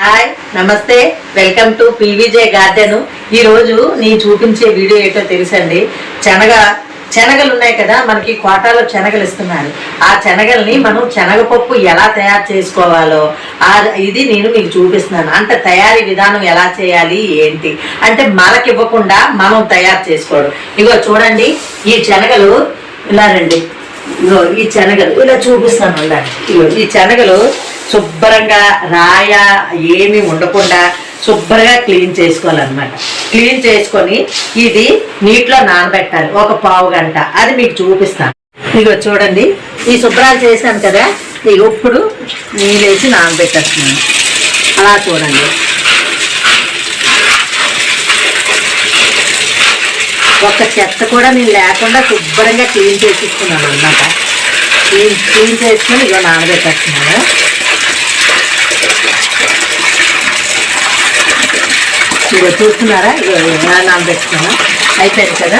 Hi నమస్తే welcome to పీవీజే garden. ఈ రోజు నేను చూపించే వీడియో ఏంటో తెలుసండి. శనగలు ఉన్నాయి కదా, మనకి కోటాలో శనగలు ఇస్తున్నారు. ఆ శనగల్ని మనం శనగపప్పు ఎలా తయారు చేసుకోవాలో ఇది నేను మీకు చూపిస్తున్నాను. అంటే తయారీ విధానం ఎలా చేయాలి ఏంటి అంటే మనకివ్వకుండా మనం తయారు చేసుకోవడం. ఇగో చూడండి, ఈ శనగలు ఇలా రండి. ఇగో ఈ శనగలు ఇలా చూపిస్తాను ఉండండి. ఇగో ఈ శనగలు శుభ్రంగా రాయ ఏమీ ఉండకుండా శుభ్రంగా క్లీన్ చేసుకోవాలన్నమాట. క్లీన్ చేసుకొని ఇది నీటిలో నానబెట్టాలి ఒక పావు గంట. అది మీకు చూపిస్తాను. ఇగో చూడండి, ఈ శుభ్రాలు చేశాను కదా, ఇప్పుడు నీళ్ళేసి నానబెట్టేస్తున్నాను. అలా చూడండి. ఒక్క చెత్త కూడా నేను లేకుండా శుభ్రంగా క్లీన్ చేసిస్తున్నాను అన్నమాట. క్లీన్ చేసుకొని ఇగో నానబెట్టేస్తున్నాను. ఇగో చూస్తున్నారా, ఇగో నానబెట్టుకున్నాను. అయిపోయింది కదా.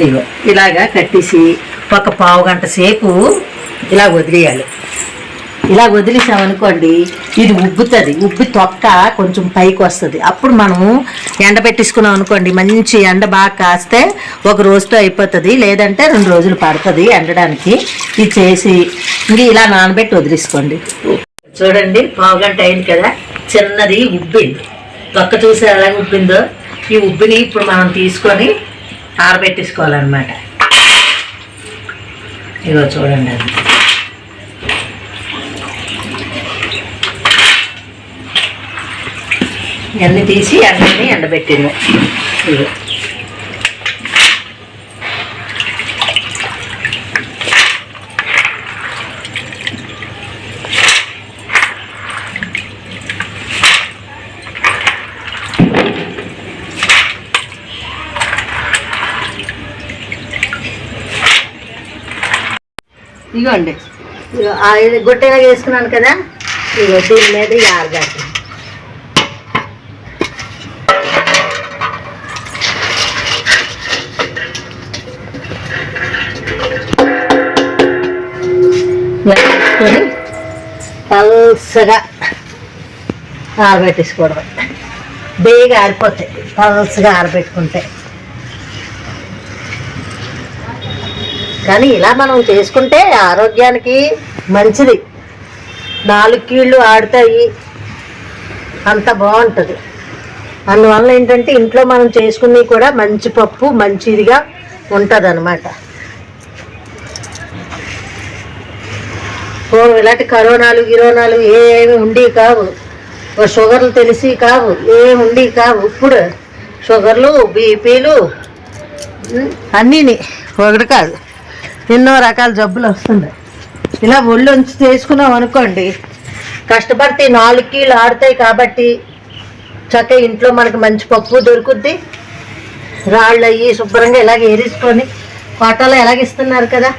ఇగో ఇలాగా కట్టేసి ఒక పావు గంట సేపు ఇలా వదిలేయాలి. ఇలా వదిలేసామనుకోండి, ఇది ఉబ్బుతుంది. ఉబ్బి తొక్క కొంచెం పైకి వస్తుంది. అప్పుడు మనము ఎండబెట్టేసుకున్నాం అనుకోండి, మంచి ఎండ బాగా కాస్తే ఒక రోజుతో అయిపోతుంది, లేదంటే 2 రోజులు పడుతుంది ఎండడానికి. ఇది చేసి ఇంక ఇలా నానబెట్టి వదిలేసుకోండి. చూడండి, పావు గంట అయింది కదా, చిన్నది ఉబ్బింది. తొక్క చూసి ఎలా ఉబ్బిందో, ఈ ఉబ్బిని ఇప్పుడు మనం తీసుకొని ఆరబెట్టేసుకోవాలన్నమాట. ఇగో చూడండి, అది ఇవన్నీ తీసి అన్నీ ఎండబెట్టింది. ఇగో ఇగోండి, గొట్టెలా వేసుకున్నాను కదా, ఇగో దీని మీద ఆరబెట్టాను. వేసుకొని పల్సగా ఆరబెట్టేసుకోవడం. బేగా ఆరిపోతాయి పల్సగా ఆరబెట్టుకుంటే. కానీ ఇలా మనం చేసుకుంటే ఆరోగ్యానికి మంచిది. 4 కీళ్ళు ఆడుతాయి, అంత బాగుంటుంది. అందువల్ల ఏంటంటే ఇంట్లో మనం చేసుకుని కూడా మంచి పప్పు మంచిదిగా ఉంటుంది అన్నమాట. ఇలాంటి కరోనాలు గిరోనాలు ఏమి ఉండి కావు, షుగర్లు తెలిసి కావు, ఏమి ఉండి కావు. ఇప్పుడు షుగర్లు బీపీలు అన్నీని ఒకటి కాదు, ఎన్నో రకాల జబ్బులు వస్తున్నాయి. ఇలా ఒళ్ళు ఉంచి చేసుకున్నాం అనుకోండి, కష్టపడితే 4 కీళ్ళు ఆడుతాయి కాబట్టి చక్కగా ఇంట్లో మనకు మంచి పప్పు దొరుకుద్ది. రాళ్ళు అయ్యి శుభ్రంగా ఇలాగ ఏరేసుకొని కోటలో ఎలాగిస్తున్నారు కదా,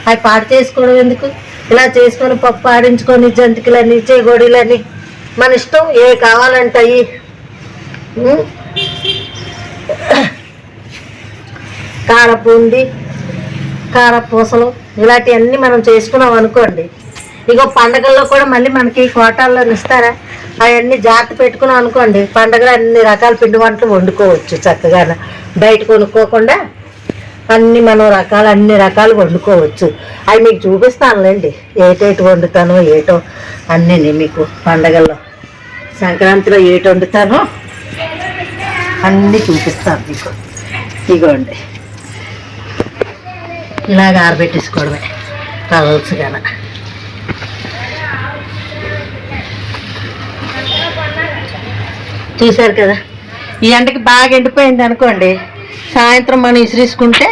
అవి పాడు చేసుకోవడం ఎందుకు? ఇలా చేసుకొని పప్పు ఆడించుకొని జంతికలని చేగోడీలని మన ఇష్టం, ఏ కావాలంటే అవి. కారపూండి, కారపూసలు ఇలాంటివన్నీ మనం చేసుకున్నాం అనుకోండి. ఇగో పండగల్లో కూడా మళ్ళీ మనకి కోటాల్లో ఇస్తారా, అవన్నీ జాగ్రత్త పెట్టుకున్నాం అనుకోండి, పండగలో అన్ని రకాల పిండి వంటలు వండుకోవచ్చు చక్కగా. బయట కొనుక్కోకుండా అన్ని రకాలు వండుకోవచ్చు. అవి మీకు చూపిస్తానులేండి, ఏటేటి వండుతానో ఏటో అన్నీ మీకు. పండగల్లో సంక్రాంతిలో ఏటి వండుతానో అన్నీ చూపిస్తాను మీకు. ఇగోండి, ఇలాగ ఆరబెట్టేసుకోవడమే పలసగా. చూసారు కదా, ఈ ఎండకి బాగా ఎండిపోయింది అనుకోండి, సాయంత్రం మనం ఇసిరేసుకుంటే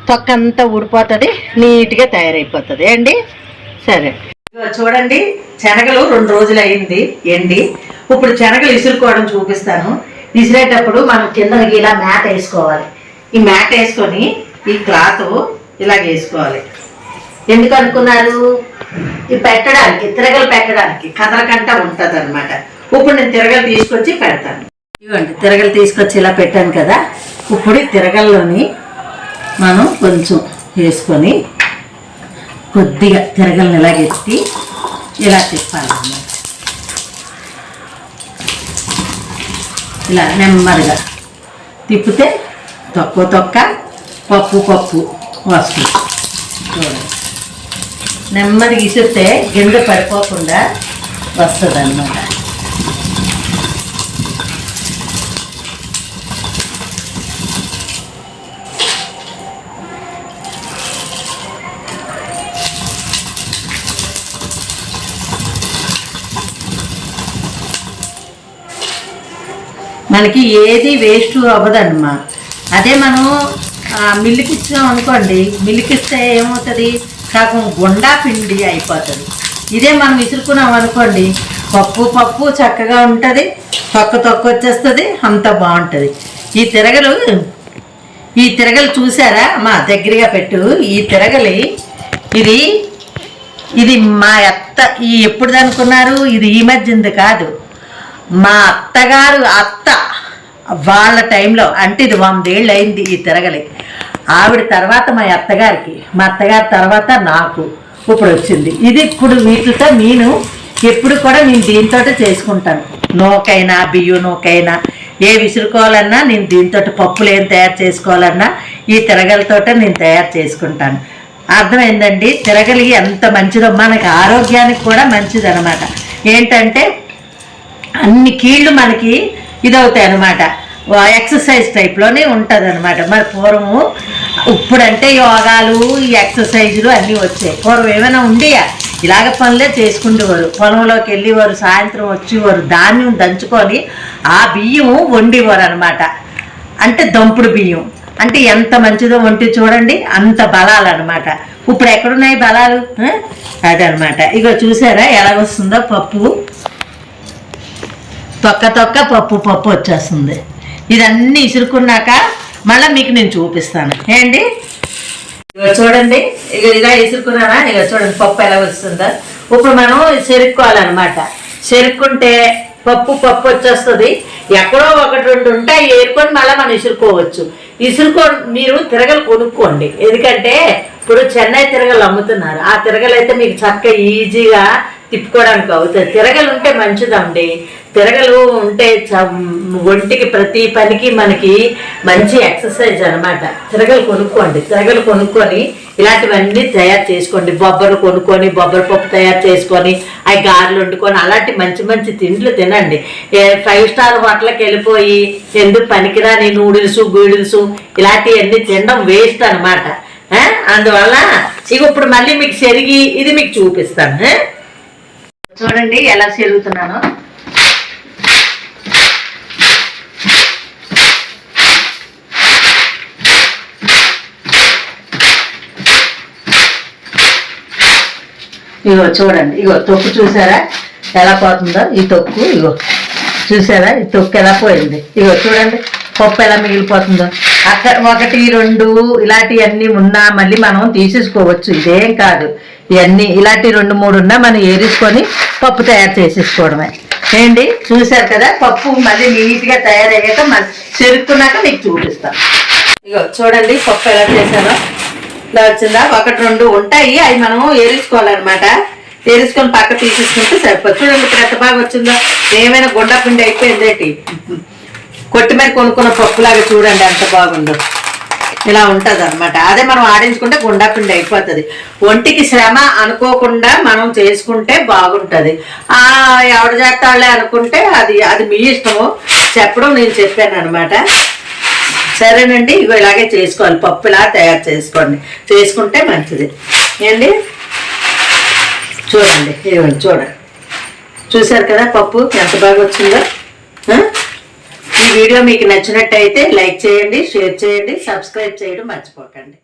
తొక్క అంతా ఊడిపోతుంది, నీట్గా తయారైపోతుంది అండి. సరే, చూడండి, శనగలు 2 రోజులు అయింది ఎండి. ఇప్పుడు శనగలు ఇసురుకోవడం చూపిస్తాను. ఇసిరేటప్పుడు మనం కిందకి ఇలా మ్యాట్ వేసుకోవాలి. ఈ మ్యాట్ వేసుకొని ఈ క్లాత్ ఇలా వేసుకోవాలి. ఎందుకు అనుకున్నారు? ఇది పెట్టడానికి, తిరగలు పెట్టడానికి కదలకంట ఉంటుంది అనమాట. ఇప్పుడు నేను తిరగలు తీసుకొచ్చి పెడతాను. ఇవ్వండి, తిరగలు తీసుకొచ్చి ఇలా పెట్టాను కదా. ఇప్పుడు ఈ తిరగల్లోని మనం కొంచెం వేసుకొని కొద్దిగా తిరగలను ఇలాగెత్తి ఇలా తిప్పాలన్నమాట. ఇలా నెమ్మదిగా తిప్పితే తొక్క పప్పు వస్తుంది. చూడండి, నెమ్మదిగా ఇసిరితే గింజ పడిపోకుండా వస్తుంది అన్నమాట. మనకి ఏది వేస్ట్ అవ్వదన్నమా. అదే మనం మిల్లుకి ఇచ్చాం అనుకోండి, మిల్లుకి ఇస్తే ఏమవుతుంది, సగం గుండా పిండి అయిపోతుంది. ఇదే మనం విసురుకున్నాం అనుకోండి, పప్పు చక్కగా ఉంటుంది, తొక్క వచ్చేస్తుంది, అంత బాగుంటుంది. ఈ తిరగలు చూసారా మా దగ్గరగా పెట్టు. ఈ తిరగలి ఇది మా ఎప్పుడు అనుకున్నారు, ఇది ఈ మధ్యంది కాదు. మా అత్త వాళ్ళ టైంలో, అంటే ఇది 100 ఏళ్ళు అయింది ఈ తిరగలి. ఆవిడ తర్వాత మా అత్తగారి తర్వాత నాకు ఇప్పుడు వచ్చింది ఇది. ఇప్పుడు వీటితో నేను ఎప్పుడు కూడా నేను దీంతో చేసుకుంటాను. నూకైనా బియ్యం నూకైనా ఏ విసురుకోవాలన్నా నేను దీంతో, పప్పులు ఏం తయారు చేసుకోవాలన్నా ఈ తిరగలతో నేను తయారు చేసుకుంటాను. అర్థమైందండి? తిరగలి ఎంత మంచిదో, మనకి ఆరోగ్యానికి కూడా మంచిది అనమాట. ఏంటంటే అన్ని కీళ్ళు మనకి ఇదవుతాయి అనమాట, ఎక్సర్సైజ్ టైప్లోనే ఉంటుంది అనమాట. మరి పూర్వము ఇప్పుడంటే యోగాలు ఈ ఎక్సర్సైజులు అన్నీ వచ్చాయి. పూర్వం ఏమైనా ఉండేయా? ఇలాగ పనులే చేసుకుంటేవారు. పొలంలోకి వెళ్ళేవారు, సాయంత్రం వచ్చేవారు, ధాన్యం దంచుకొని ఆ బియ్యం వండేవారు అనమాట. అంటే దంపుడు బియ్యం అంటే ఎంత మంచిదో వంటి చూడండి, అంత బలాలు అనమాట. ఇప్పుడు ఎక్కడున్నాయి బలాలు? అదనమాట. ఇగో చూసారా ఎలాగొస్తుందో పప్పు, తొక్క పప్పు వచ్చేస్తుంది. ఇదన్నీ ఇసురుకున్నాక మళ్ళీ మీకు నేను చూపిస్తాను. ఏంటి ఇక చూడండి, ఇక ఇలా ఇసురుకున్నానా, ఇక చూడండి పప్పు ఎలా వస్తుందో. ఇప్పుడు మనం చెరుక్కోవాలన్నమాట. చెరుక్కుంటే పప్పు వచ్చేస్తుంది. ఎక్కడో 1-2 ఉంటాయి, ఏరుకొని మళ్ళీ మనం ఇసురుకోవచ్చు. మీరు తిరగలు కొనుక్కోండి. ఎందుకంటే ఇప్పుడు చెన్నై తిరగలు అమ్ముతున్నారు. ఆ తిరగలు అయితే మీకు చక్కగా ఈజీగా తిప్పుకోవడానికి అవుతుంది. తిరగలు ఉంటే మంచిదండి. తిరగలు ఉంటే ఒంటికి ప్రతి పనికి మనకి మంచి ఎక్సర్సైజ్ అనమాట. తిరగలు కొనుక్కొని ఇలాంటివన్నీ తయారు చేసుకోండి. బొబ్బరు కొనుక్కొని బొబ్బరి పప్పు తయారు చేసుకొని అవి గారెలు వండుకొని అలాంటి మంచి తిండ్లు తినండి. 5 స్టార్ హోటల్కి వెళ్ళిపోయి ఎందుకు పనికిరాని నూడిల్స్ గూడిల్స్ ఇలాంటివన్నీ తినడం వేస్ట్ అనమాట. అందువల్ల ఇక ఇప్పుడు మళ్ళీ మీకు చెరిగి ఇది మీకు చూపిస్తాను. చూడండి ఎలా చెరుగుతున్నానో. ఇగో చూడండి, ఇగో తొక్కు చూసారా ఎలా పోతుందో. ఈ తొక్కు ఇగో చూసారా, ఈ తొక్కు ఎలా పోయింది. ఇగో చూడండి పప్పు ఎలా మిగిలిపోతుందో. అక్కడ 1-2 ఇలాంటివన్నీ ఉన్నా మళ్ళీ మనం తీసేసుకోవచ్చు. ఇదేం కాదు, ఇవన్నీ ఇలాంటి 2-3 ఉన్నా మనం ఏరేసుకొని పప్పు తయారు చేసేసుకోవడమే. ఏంటి చూసారు కదా, పప్పు మళ్ళీ నీట్గా తయారయ్యాక మళ్ళీ చెరుక్కున్నాక మీకు చూపిస్తాను. ఇగో చూడండి పప్పు ఎలా చేశానో. ఇలా వచ్చిందా, 1-2 ఉంటాయి, అవి మనం ఏరేసుకోవాలన్నమాట. ఏరేసుకొని పక్క తీసేసుకుంటే సరిపోతుంది. చూడండి ఇప్పుడు ఎంత బాగా వచ్చిందో. ఏమైనా గుండా పిండి అయిపోయిందేంటి, కొట్టిమీర కొనుక్కున్న పప్పులాగా చూడండి ఎంత బాగుందో. ఇలా ఉంటుంది అనమాట. అదే మనం ఆడించుకుంటే గుండా పిండి అయిపోతుంది. ఒంటికి శ్రమ అనుకోకుండా మనం చేసుకుంటే బాగుంటుంది. ఎవడు చేస్తాళ్ళే అనుకుంటే అది మీ ఇష్టము. చెప్పడం నేను చెప్పాను అనమాట. సరేనండి, ఇగో ఇలాగే చేసుకోవాలి. పప్పు ఇలా తయారు చేసుకోండి, చేసుకుంటే మంచిది. ఏంటి చూడండి, ఇవ్వండి చూడండి. చూసారు కదా పప్పు ఎంత బాగా వచ్చిందో. ఈ వీడియో మీకు నచ్చినట్టయితే లైక్ చేయండి, షేర్ చేయండి, సబ్స్క్రైబ్ చేయడం మర్చిపోకండి.